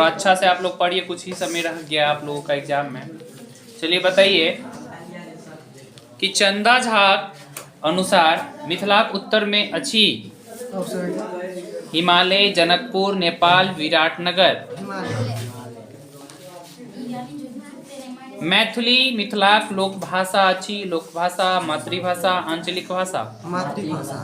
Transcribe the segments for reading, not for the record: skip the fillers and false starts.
थोड़ा अच्छा से आप लोग पढ़िए, कुछ ही समय रह गया आप लोगों का एग्जाम में। चलिए बताइए कि चंदा झा अनुसार मिथिलाक उत्तर में अछि हिमालय, जनकपुर, नेपाल, विराटनगर। मैथिली मिथिलाक लोकभाषा अछि। लोकभाषा, मातृभाषा, आंचलिक भाषा। मातृभाषा।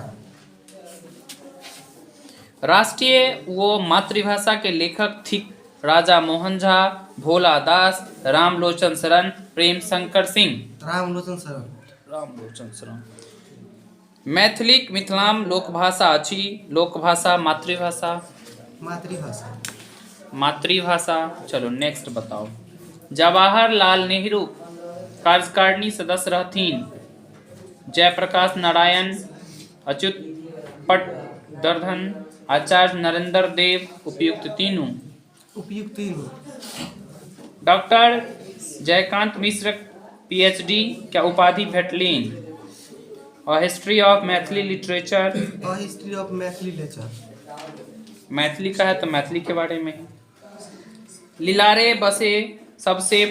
राष्ट्रीय व मातृभाषा के लेखक थिक राजा मोहन झा, भोला दास, रामलोचन शरण, प्रेम शंकर सिंह। रामलोचन शरण। रामलोचन शरण। मैथिलीक मिथिलाम लोकभाषा अछि। लोकभाषा, मातृभाषा। मातृभाषा। मातृभाषा। चलो नेक्स्ट बताओ। जवाहरलाल नेहरू कार्यकारिणी सदस्य रहथिन। जयप्रकाश नारायण, अच्युत पटवर्धन, आचार्य नरेंद्र देव। उपयुक्त तीनों। उपयुक्त तीनों। डॉक्टर जयकांत मिश्र पीएचडी क्या उपाधि भेटलीन? A history of Maithili literature. A history of Maithili literature. Maithili का है तो मैथिली के बारे में। लीलारे बसे सबसे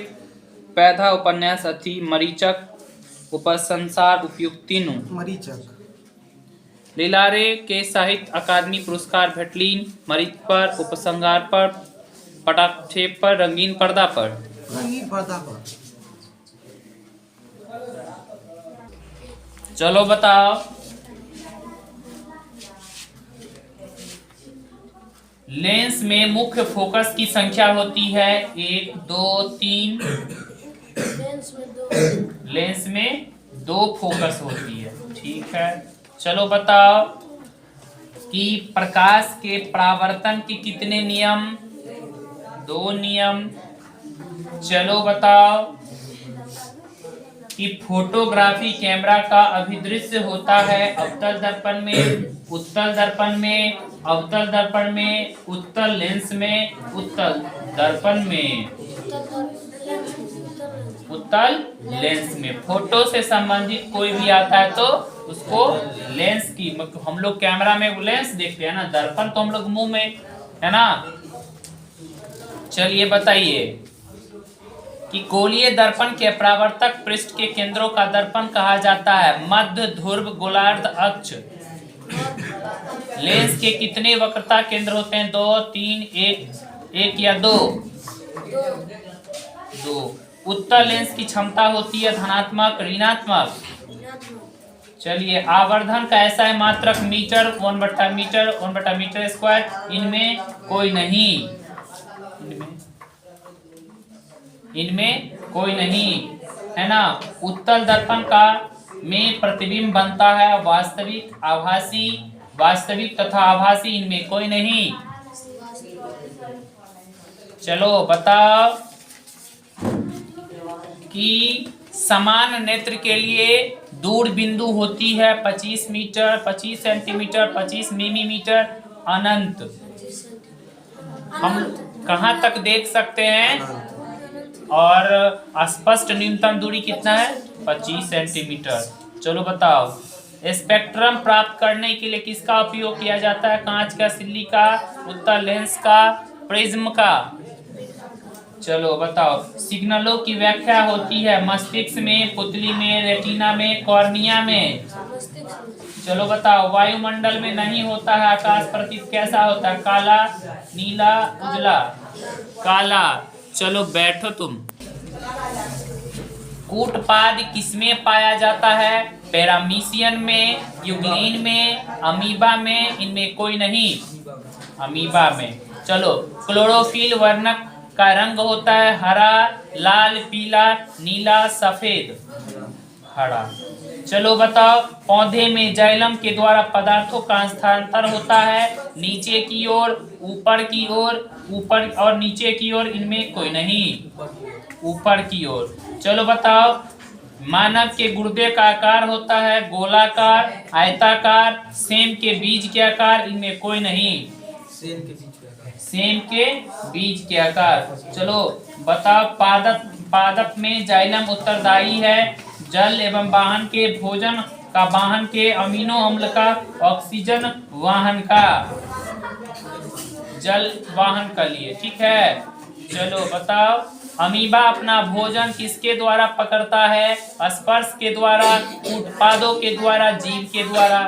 पैदा उपन्यास अथी मरीचक उपसंसार। उपयुक्त तीनों। मरीचक। लीलारे के साहित्य अकादमी पुरस्कार भेटलीन। मरीच पर, उपसंहार पर, पटाक्षेप पर, रंगीन पर्दा पर। रंगीन पर्दा पर। चलो बताओ। लेंस में मुख्य फोकस की संख्या होती है 1, 2, 3। लेंस में 2 फोकस होती है। ठीक है। चलो बताओ कि प्रकाश के परावर्तन के कितने नियम? 2 नियम। चलो बताओ कि फोटोग्राफी कैमरा का अभिदृश्य होता है अवतल दर्पण में, उत्तल दर्पण में, अवतल दर्पण में, उत्तल लेंस में, उत्तल दर्पण में, उत्तल लेंस में। फोटो से संबंधित कोई भी आता है तो उसको लेंस की, हम लोग कैमरा में लेंस देखते हैं ना, दर्पण तो हम लोग मुंह में है ना। चलिए बताइए कि गोलीय दर्पण के परावर्तक पृष्ठ के केंद्रों का दर्पण कहा जाता है मध्य, ध्रुव, गोलार्ध, अक्ष। लेंस के कितने वक्रता केंद्र होते हैं? 2, 3, 1 या 2? 2। उत्तल लेंस की क्षमता होती है धनात्मक, ऋणात्मक। चलिए आवर्धन का ऐसा है मात्रक मीटर, 1/मीटर, 1/मीटर स्क्वायर। इनमें कोई नहीं, इनमें कोई नहीं है ना। उत्तल दर्पण का में प्रतिबिंब बनता है वास्तविक, आभासी, वास्तविक तथा आभासी। इनमें कोई नहीं। चलो बताओ कि समान नेत्र के लिए दूर बिंदु होती है 25 मीटर, 25 सेंटीमीटर, 25 मिलीमीटर, अनंत। हम कहाँ तक देख सकते हैं? और स्पष्ट न्यूनतम दूरी कितना है? 25 सेंटीमीटर। चलो बताओ स्पेक्ट्रम प्राप्त करने के लिए किसका उपयोग किया जाता है? कांच का, सिल्ली का, उत्तल लेंस का, प्रिज्म का। चलो बताओ सिग्नलों की व्याख्या होती है मस्तिष्क में, पुतली में, रेटिना में, कॉर्निया में। चलो बताओ वायुमंडल में नहीं होता है आकाश प्रतीत कैसा होता है? काला, नीला, उजला। काला। चलो बैठो तुम। कूटपाद किसमें पाया जाता है? पैरामीशियन में, यूग्लिन में, अमीबा में। इनमें कोई नहीं, अमीबा में। चलो क्लोरोफिल वर्णक का रंग होता है हरा, लाल, पीला, नीला, सफेद। हरा। चलो बताओ पौधे में जाइलम के द्वारा पदार्थों का स्थानांतरण होता है नीचे की ओर, ऊपर की ओर, ऊपर और नीचे की ओर। इनमें कोई नहीं, ऊपर की ओर। चलो बताओ मानव के गुर्दे का आकार होता है गोलाकार, आयताकार, सेम के बीज के आकार। इनमें कोई नहीं, सेम के बीज के आकार। चलो बताओ पादप में जाइलम उत्तरदायी है जल एवं वाहन के, भोजन का वाहन के, अमीनो अम्ल का, ऑक्सीजन वाहन का। जल वाहन के लिए। ठीक है, चलो बताओ। अमीबा अपना भोजन किसके द्वारा पकड़ता है? स्पर्श के द्वारा, उत्पादों के द्वारा, जीव के द्वारा।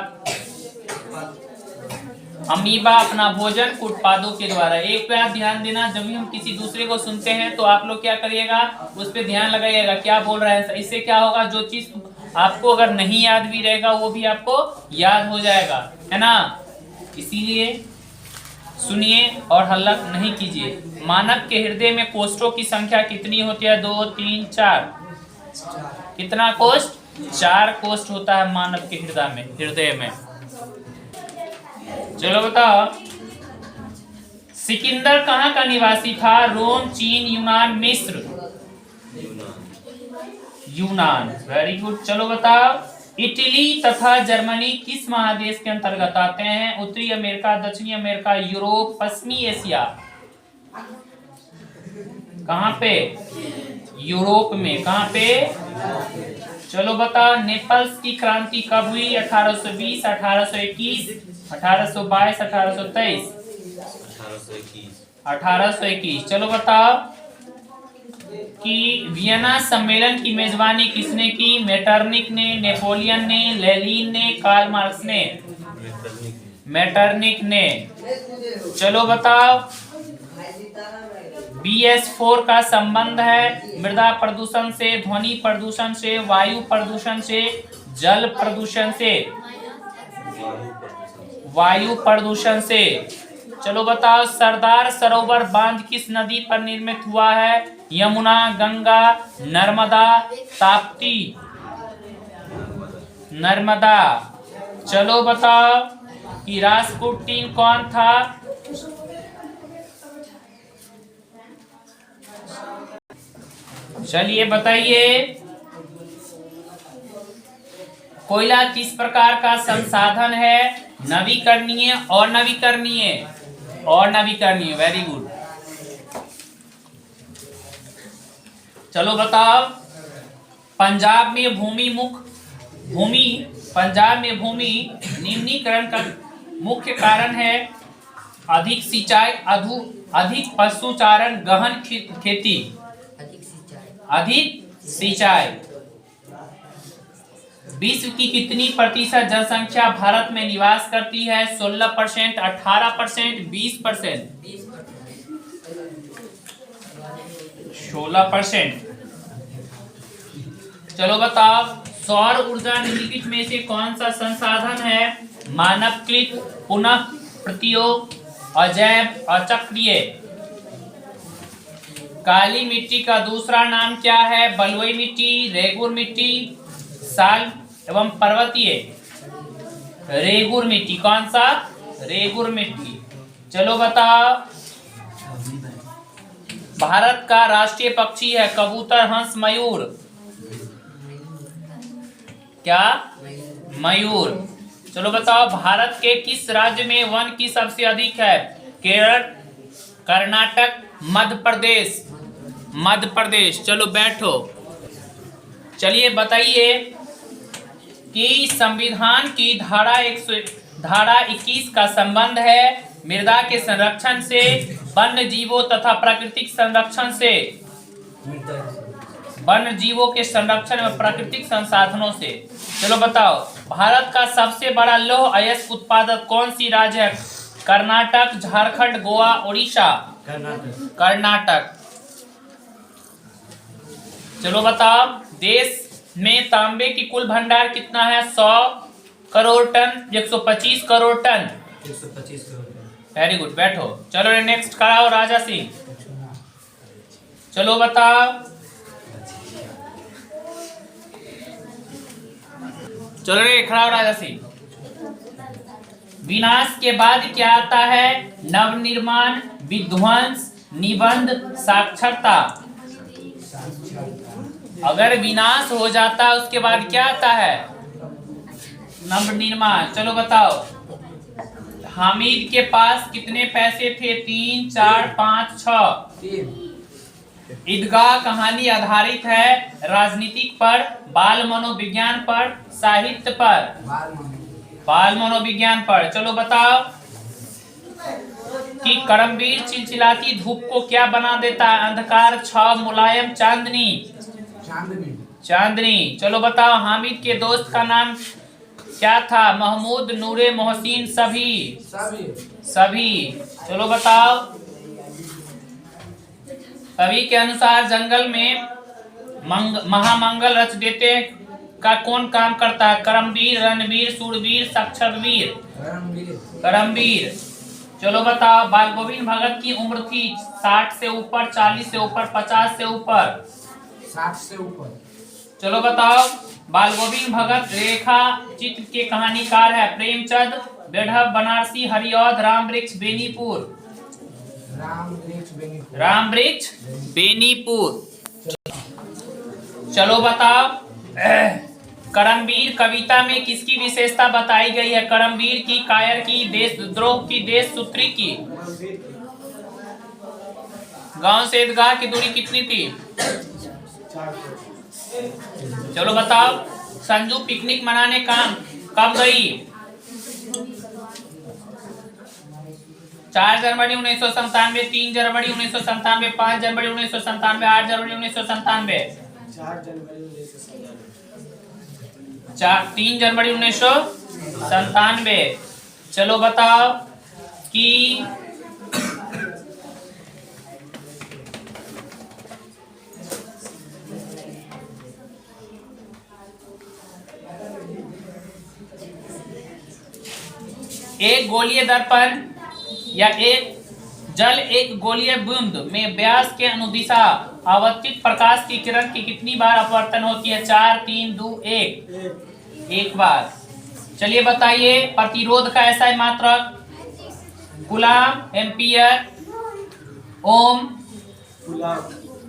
अमीबा अपना भोजन उत्पादों के द्वारा। एक बात ध्यान देना, जब भी हम किसी दूसरे को सुनते हैं तो आप लोग क्या करिएगा, उस पर ध्यान लगाइएगा क्या बोल रहे हैं। इससे क्या होगा, जो चीज आपको अगर नहीं याद भी रहेगा वो भी आपको याद हो जाएगा, है ना। इसीलिए सुनिए और हल्ला नहीं कीजिए। मानव के हृदय में कोष्ठों की संख्या कितनी होती है? 2, 3, 4। कितना कोष्ठ? 4 कोष्ठ होता है मानव के हृदय में। चलो बताओ, सिकंदर कहाँ का निवासी था? रोम, चीन, यूनान, मिस्र। यूनान, वेरी गुड। चलो बताओ, इटली तथा जर्मनी किस महादेश के अंतर्गत आते हैं? उत्तरी अमेरिका, दक्षिणी अमेरिका, यूरोप, पश्चिमी एशिया। कहाँ पे? यूरोप में। कहाँ पे? चलो बताओ, नेपल्स की क्रांति कब हुई? 1820, 1821, 1822, 1823। 1821। चलो बताओ कि वियना सम्मेलन की मेजबानी किसने की? मेटरनिक ने, नेपोलियन ने, लेनिन ने, कार्ल मार्क्स ने। मेटरनिक ने। चलो बताओ, BS4 का संबंध है मृदा प्रदूषण से, ध्वनि प्रदूषण से, वायु प्रदूषण से, जल प्रदूषण से। वायु प्रदूषण से। चलो बताओ, सरदार सरोवर बांध किस नदी पर निर्मित हुआ है? यमुना, गंगा, नर्मदा, ताप्ती। नर्मदा। चलो बताओ कि रास्पुटिन कौन था? चलिए बताइए, कोयला किस प्रकार का संसाधन है? नवीकरणीय और नवीकरणीय और नवीकरणीय। Very good. चलो बताओ, पंजाब में भूमि निम्नीकरण का मुख्य कारण है? अधिक सिंचाई, अधिक पशुचारण, गहन खेती। अधिक सिंचाई। विश्व की कितनी प्रतिशत जनसंख्या भारत में निवास करती है? 16%, 18%, 20%। 16%। चलो बताओ, सौर ऊर्जा निम्नलिखित में से कौन सा संसाधन है? मानवकृत, पुनः प्रयोग, अजैव, अचक्रीय। काली मिट्टी का दूसरा नाम क्या है? बलुई मिट्टी, रेगुर मिट्टी, साल एवं पर्वतीय। रेगुर मिट्टी। कौन सा? रेगुर मिट्टी। चलो बताओ, भारत का राष्ट्रीय पक्षी है? कबूतर, हंस, मयूर। क्या? मयूर। चलो बताओ, भारत के किस राज्य में वन की सबसे अधिक है? केरल, कर्नाटक, मध्य प्रदेश। मध्य प्रदेश। चलो बैठो। चलिए बताइए कि संविधान की धारा 21 का संबंध है मृदा के संरक्षण से, वन्य जीवों तथा प्राकृतिक संरक्षण से। वन्य जीवों के संरक्षण में प्राकृतिक संसाधनों से। चलो बताओ, भारत का सबसे बड़ा लौह अयस्क उत्पादक कौन सी राज्य है? कर्नाटक, झारखंड, गोवा, उड़ीसा। कर्नाटक। चलो बताओ, देश में तांबे की कुल भंडार कितना है? 100 crore ton, 125 crore ton. 125 crore. Very good, बैठो। चलो नेक्स्ट कराओ राजा सिंह। चलो बताओ, चलो रे खड़ा राजा सिंह। विनाश के बाद क्या आता है? नवनिर्माण, विध्वंस, निबंध, साक्षरता। अगर विनाश हो जाता है उसके बाद क्या आता है? नवनिर्माण। चलो बताओ, हामिद के पास कितने पैसे थे? 3, 4, 5, 6। ईदगाह कहानी आधारित है राजनीतिक पर, बाल मनोविज्ञान पर, साहित्य पर। बाल मनोविज्ञान पर। चलो बताओ, कि करमबीर चिलचिलाती धूप को क्या बना देता है? अंधकार, छाव, मुलायम, चांदनी। चांदनी। चांदनी। चलो बताओ, हामिद के दोस्त का नाम क्या था? महमूद, नूरे, मोहसिन, सभी। सभी। सभी। चलो बताओ, कवि के अनुसार जंगल में महामंगल रच देते का कौन काम करता है? करमबीर, रणबीर, सूरबीर, सक्षरवीर। करमबीर। चलो बताओ, बाल गोविंद भगत की उम्र थी 60 से ऊपर, 40 से ऊपर, 50 से ऊपर? 60 से ऊपर। चलो बताओ, बाल गोविंद भगत रेखा चित्र के कहानीकार है? प्रेमचंद, बेढ़ब, बनारसी, हरिऔध, राम वृक्ष, बेनीपुर। राम वृक्ष बेनीपुर। चलो बताओ, करमबीर कविता में किसकी विशेषता बताई गई है? करमबीर की, कायर की, देशद्रोह की, देशसूत्री की? गांव से ईदगाह की दूरी कितनी थी? चलो बताओ, संजू पिकनिक मनाने कब गई? 4 जनवरी 1997, 3 जनवरी 1997, 5 जनवरी 1997, 8 जनवरी 1997? 3 जनवरी 1997। चलो बताओ कि एक गोलीय दर्पण या एक गोलीय बूंद में व्यास के अनुदिशा आवर्तित प्रकाश की किरण की कितनी बार अपवर्तन होती है? 4, 3, 2, 1? एक बार। चलिए बताइए, प्रतिरोध का ऐसा मात्रक? कूलम, एम्पियर, ओम।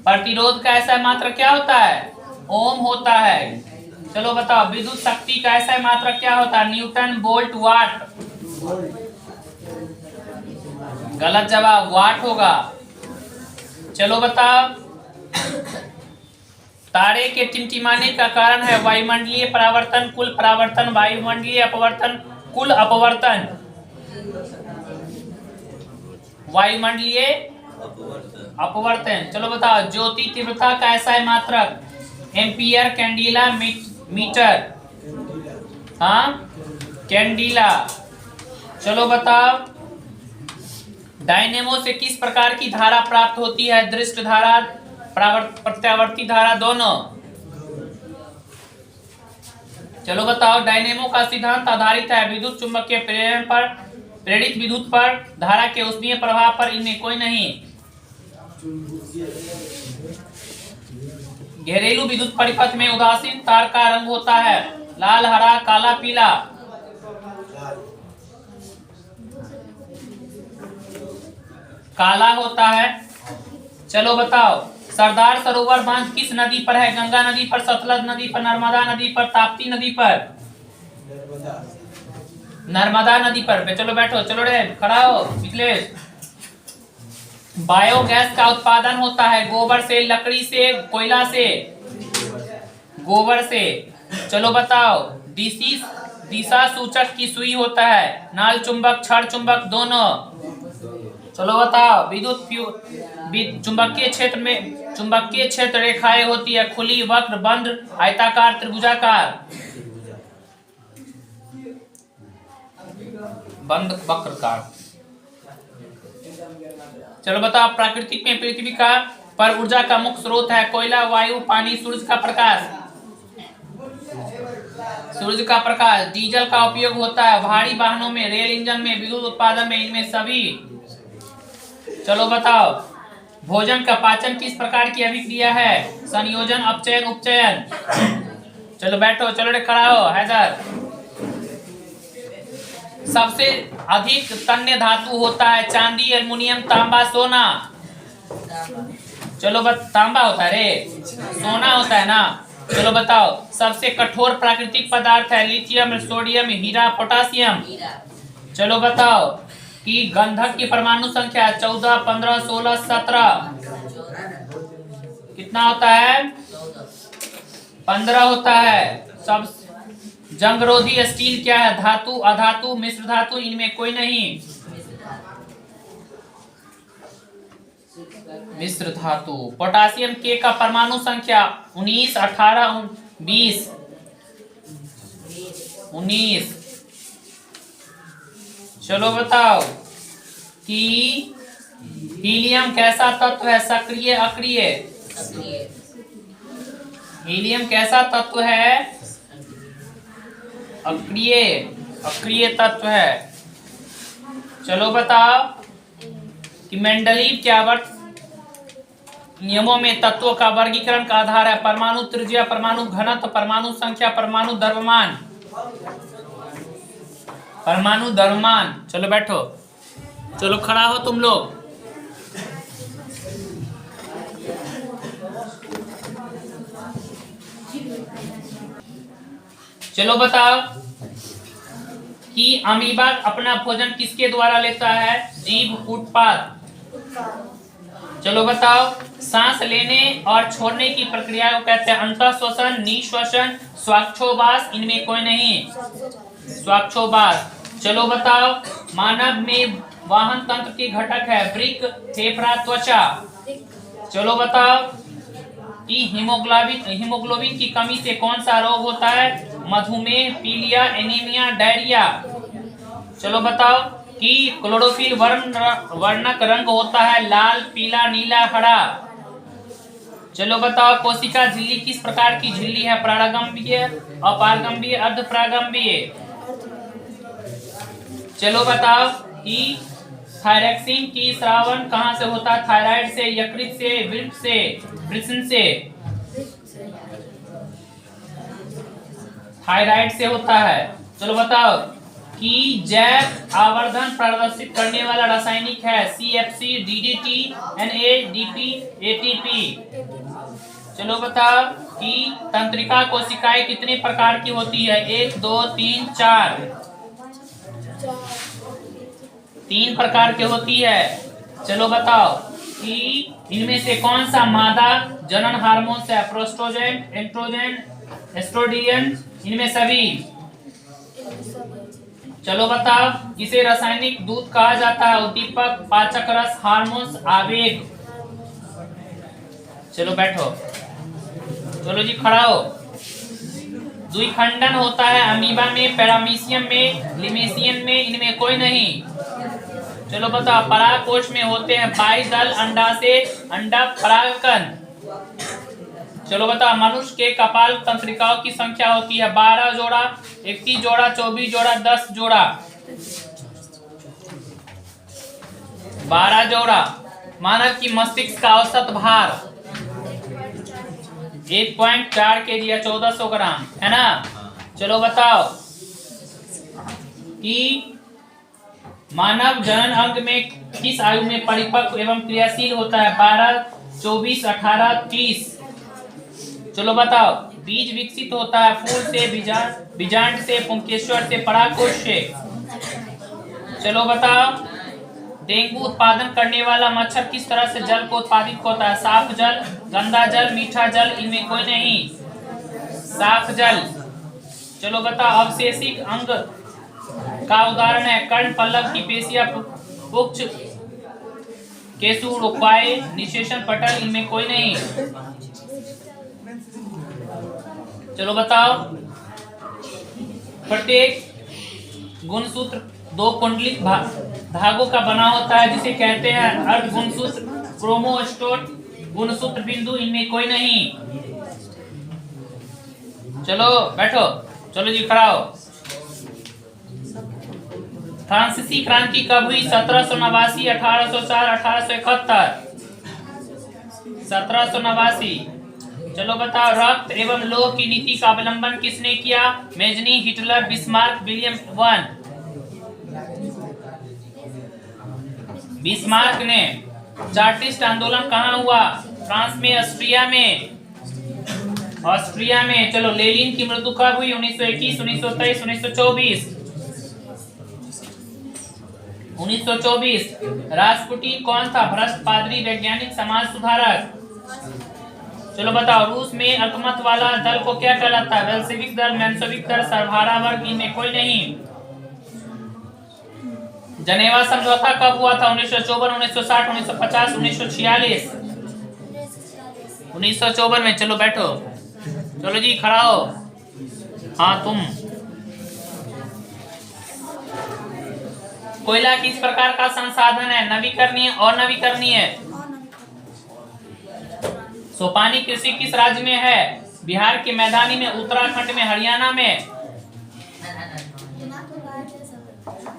प्रतिरोध का ऐसा मात्रक क्या होता है? ओम होता है। चलो बताओ, विद्युत शक्ति का ऐसा मात्रक क्या होता है? न्यूटन, वोल्ट, वाट? गलत जवाब, वाट होगा। चलो बताओ, तारे के टिमटिमाने का कारण है? वायुमंडलीय परावर्तन, कुल परावर्तन, वायुमंडलीय अपवर्तन, कुल अपवर्तन? वायुमंडलीय अपवर्तन। चलो बताओ, ज्योति तीव्रता का ऐसा मात्रक? Ampere, candela, metre? हाँ, कैंडिला। चलो बताओ, डायनेमो से किस प्रकार की धारा प्राप्त होती है? दृष्ट धारा, प्रत्यावर्ती धारा, दोनों? चलो बताओ, डायनेमो का सिद्धांत आधारित है विद्युत चुंबकीय प्रेरण पर, प्रेरित विद्युत पर, धारा के उष्मीय प्रभाव पर, इनमें कोई नहीं? घरेलू विद्युत परिपथ में उदासीन तार का रंग होता है? लाल, हरा, काला, पीला? काला होता है। चलो बताओ, सरदार सरोवर बांध किस नदी पर है? गंगा नदी पर, सतलज नदी पर, नर्मदा नदी पर, ताप्ती नदी पर? नर्मदा नदी पर। चलो बैठो, चलो रे, खड़ा हो मिथिलेश। बायोगैस का उत्पादन होता है गोबर से, लकड़ी से, कोयला से? गोबर से। चलो बताओ, दिशा सूचक की सुई होता है? नाल चुंबक, छड़ चुंबक, दोनों? चलो बताओ, विद्युत चुंबकीय क्षेत्र में चुंबकीय क्षेत्र रेखाएं होती है? खुली, वक्र, बंद, आयताकार, त्रिभुजाकार? बंद वक्रकार। चलो बताओ, प्राकृतिक में पृथ्वी का पर ऊर्जा का मुख्य स्रोत है? कोयला, वायु, पानी, सूरज का प्रकाश? सूरज का प्रकाश। डीजल का उपयोग होता है भारी वाहनों में, रेल इंजन में, विद्युत उत्पादन में, इनमें सभी? चलो बताओ, भोजन का पाचन किस प्रकार की अभिक्रिया है? संयोजन, अपचयन, उपचयन? चलो बैठो, चलो रे, खड़ा हो हैदर। सबसे अधिक तन्य धातु होता है? चांदी, एल्युमिनियम, तांबा, सोना? चलो तांबा होता है रे, सोना होता है ना? चलो बताओ, सबसे कठोर प्राकृतिक पदार्थ है? लिथियम, सोडियम, हीरा, पोटासियम? चलो बताओ कि गंधक की परमाणु संख्या 14, 15, 16, 17? कितना होता है? 15 होता है। सब जंगरोधी स्टील क्या है? धातु, अधातु, मिश्र धातु, इनमें कोई नहीं? मिश्र धातु। पोटासियम के का परमाणु संख्या 19, 18, 20, 19। चलो बताओ कि हीलियम कैसा तत्व है, सक्रिय अक्रिय? हीलियम कैसा तत्व है? अक्रिय, अक्रिय तत्व है। चलो बताओ कि मेंडलीव के आवर्त नियमों में तत्वों का वर्गीकरण का आधार है परमाणु त्रिज्या, परमाणु घनत्व, परमाणु संख्या, परमाणु द्रव्यमान। परमाणु द्रव्यमान। चलो बैठो, चलो खड़ा हो तुम लोग। चलो बताओ कि अमीबा अपना भोजन किसके द्वारा लेता है? जीव उत्पाद। चलो बताओ सांस लेने और छोड़ने की प्रक्रिया को कहते हैं अंतःश्वसन, निःश्वसन, श्वासोच्छ्वास। इनमें कोई नहीं, श्वासोच्छ्वास। चलो बताओ मानव में वाहन तंत्र के घटक है वृक्क, फेफड़ा, त्वचा। चलो बताओ कि हीमोग्लोबिन की कमी से कौन सा रोग होता है? मधुमेह, पीलिया, एनीमिया, डायरिया। चलो बताओ कि क्लोरोफिल वर्णक रंग होता है लाल, पीला, नीला, हरा। चलो बताओ कोशिका झिल्ली किस प्रकार की झिल्ली है? परागंभीय, अपारगंभीय, अर्धपरागंभीय। चलो बताओ कि थायरॉक्सिन की स्रावन कहाँ से होता है? थायराइड से, यकृत से, वृक्क से, वृषण से। थायराइड से होता है। चलो बताओ कि जैव आवर्धन प्रदर्शित करने वाला रासायनिक है CFC, DDT, NADP, ATP। चलो बताओ कि तंत्रिका कोशिकाएं कितने प्रकार की होती है? 1, 2, 3, 4। 3 प्रकार की होती है। चलो बताओ कि इनमें से कौन सा मादा जनन हार्मोन है? प्रोस्ट्रोजेन, एंड्रोजन, एस्ट्रोडियन। इनमें सभी। चलो बताओ इसे रासायनिक दूत कहा जाता है? उद्दीपक, पाचक रस, हार्मोन्स, आवेग। चलो बैठो, चलो जी खड़ा हो। द्विखंडन होता है अमीबा में, पैरामीशियम में, लिमेशियन में। इनमें कोई नहीं। चलो बताओ परागकोश में होते हैं 22 दल अंडाशय, अंडा, परागकण। चलो बताओ मनुष्य के कपाल तंत्रिकाओं की संख्या होती है 12 जोड़ा, 21 जोड़ा, 24 जोड़ा, 10 जोड़ा। 12 जोड़ा। मानव की मस्तिष्क का औसत भार 1.4 kg या 1400 ग्राम है ना। चलो बताओ कि मानव जनन अंग में किस आयु में परिपक्व एवं क्रियाशील होता है? 12, 24, 18, 30। चलो बताओ बीज विकसित होता है फूल से, बीजांड से, पुंकेश्वर से, परागकोश से। चलो बताओ डेंगू उत्पादन करने वाला मच्छर किस तरह से जल को उत्पादित होता है? साफ जल, गंदा जल, मीठा जल। इनमें कोई नहीं, साफ जल। चलो बताओ अवशेषिक अंग का उदाहरण है कर्ण, पल्लव की पेशियां, पुच्छ, केशुरुकाय, निषेचन पटल। इनमें कोई नहीं। चलो बताओ प्रत्येक गुणसूत्र 2 कुंडलित धागों का बना होता है जिसे कहते हैं अर्ध गुणसूत्र, क्रोमोस्टोट, गुणसूत्र बिंदु। इनमें कोई नहीं। चलो बैठो, चलो जी खड़ा हो। फ्रांसीसी क्रांति कब हुई? 1789, 1804, 1871। 1789। चलो बताओ रक्त एवं लोह की नीति का अवलंबन किसने किया? Mazzini, Hitler, Bismarck, William one. Bismarck ने। चार्टिस्ट आंदोलन कहाँ हुआ? फ्रांस में, ऑस्ट्रिया में, ऑस्ट्रिया में। चलो लेनिन की मृत्यु कब हुई? 1921, 1923, 1924। 1924। रास्पुटिन कौन था? भ्रष्ट पादरी, वैज्ञानिक, समाज सुधारक। चलो बताओ रूस में अल्पमत वाला दल को क्या कहलाता है? बेल्शेविक दल, मेंशेविक दल, सर्वहारा वर्ग। इनमें कोई नहीं। जनेवा समझौता कब हुआ था? 1954, 1960, 1950, 1946? 1954 में। चलो बैठो, चलो जी खड़ा हो। हाँ तुम। कोयला किस प्रकार का संसाधन है? नवीकरणीय और नवीकरणीय। सोपानी कृषि किस राज्य में है? बिहार के मैदानी में, उत्तराखंड में, हरियाणा में?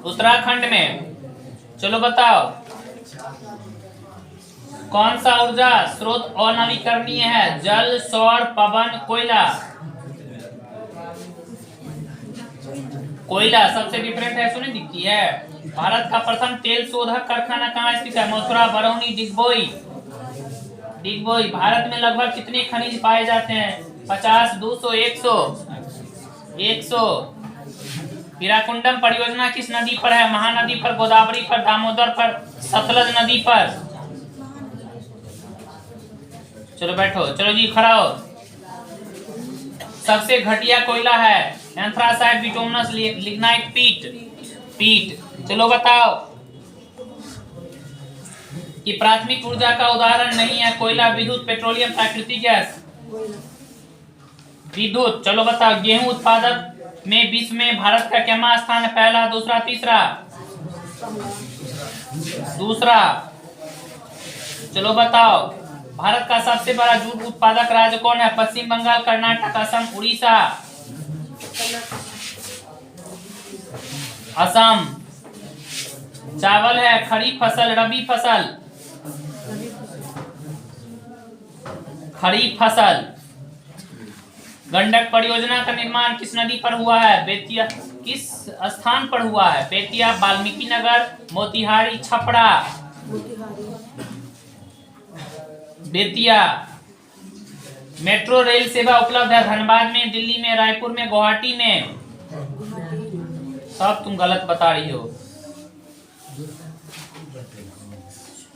उत्तराखंड में। चलो बताओ कौन सा ऊर्जा स्रोत अनवीकरणीय है? जल, सौर, पवन, कोयला? कोयला सबसे डिफरेंट है, सुनी दिखती है। भारत का प्रथम तेल शोधक कारखाना कहाँ स्थित है? मथुरा, बरौनी, डिगबोई? डिगबोई। भारत में लगभग कितने खनिज पाए जाते हैं? 50, 200, 100? 100। हीराकुंडम परियोजना किस नदी पर है? महानदी पर, गोदावरी पर, दामोदर पर, सतलज नदी पर? चलो बैठो, चलो जी खड़ा हो। सबसे घटिया कोयला है? एंथ्रासाइट, बिटुमिनस, लिग्नाइट, पीट। चलो बताओ कि प्राथमिक ऊर्जा का उदाहरण नहीं है कोयला, विद्युत, पेट्रोलियम, प्राकृतिक गैस? विद्युत। चलो बताओ गेहूं उत्पादक में विश्व में भारत का क्या स्थान है? पहला, दूसरा, तीसरा? दूसरा। चलो बताओ भारत का सबसे बड़ा जूट उत्पादक राज्य कौन है? पश्चिम बंगाल, कर्नाटक, असम, उड़ीसा? असम। चावल है खरीफ फसल, रबी फसल? खरीफ फसल। गंडक परियोजना का निर्माण किस नदी पर हुआ है? बेतिया। किस स्थान पर हुआ है? बेतिया, वाल्मीकि नगर, मोतिहारी, छपरा? बेतिया। मेट्रो रेल सेवा उपलब्ध है धनबाद में, दिल्ली में, रायपुर में, गुवाहाटी में? सब तुम गलत बता रही हो।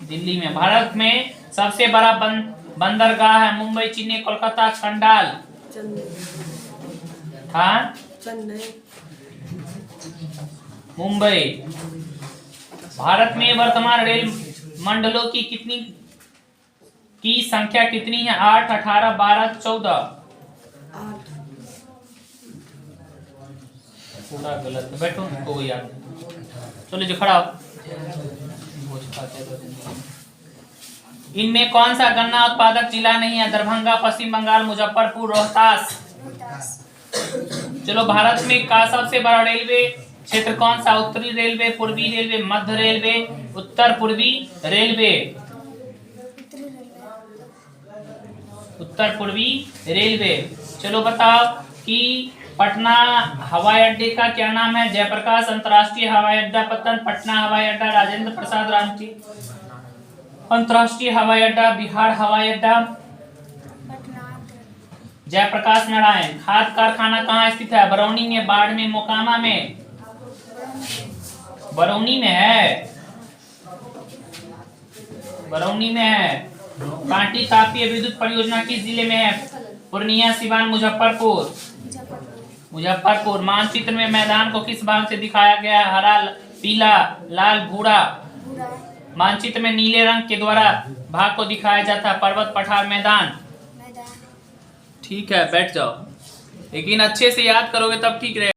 दिल्ली में। भारत में सबसे बड़ा बंदरगाह है? मुंबई, चेन्नई, कोलकाता, कंडाल? हाँ, मुंबई। भारत में वर्तमान रेल मंडलों की संख्या कितनी है? 8, 18, 12, 14? पूरा गलत है। बैठो, को याद। चलो जो खड़ा हो। इनमें कौन सा गन्ना उत्पादक जिला नहीं है? दरभंगा, पश्चिम बंगाल, मुजफ्फरपुर, रोहतास? चलो भारत में का सबसे बड़ा रेलवे क्षेत्र कौन सा? उत्तरी रेलवे, पूर्वी रेलवे, मध्य रेलवे, उत्तर पूर्वी रेलवे? उत्तर पूर्वी रेलवे। चलो बताओ कि पटना हवाई अड्डे का क्या नाम है? जयप्रकाश अंतर्राष्ट्रीय हवाई अड्डा, पटना हवाई अड्डा, राजेंद्र प्रसाद राष्ट्रीय अंतर्राष्ट्रीय हवाई अड्डा, बिहार हवाई अड्डा, जयप्रकाश नारायण। खाद कारखाना कहाँ स्थित है? बरौनी में, बाढ़ में, मोकामा में? बरौनी में है। बरौनी में है। कांटी तापीय विद्युत परियोजना किस जिले में है? पूर्णिया, सिवान, मुजफ्फरपुर? मुजफ्फरपुर। मानचित्र में मैदान को किस भाग से दिखाया गया है? हरा, पीला, लाल, भूरा? मानचित्र में नीले रंग के द्वारा भाग को दिखाया जाता है। पर्वत, पठार, मैदान? ठीक है बैठ जाओ, लेकिन अच्छे से याद करोगे तब ठीक रहेगा।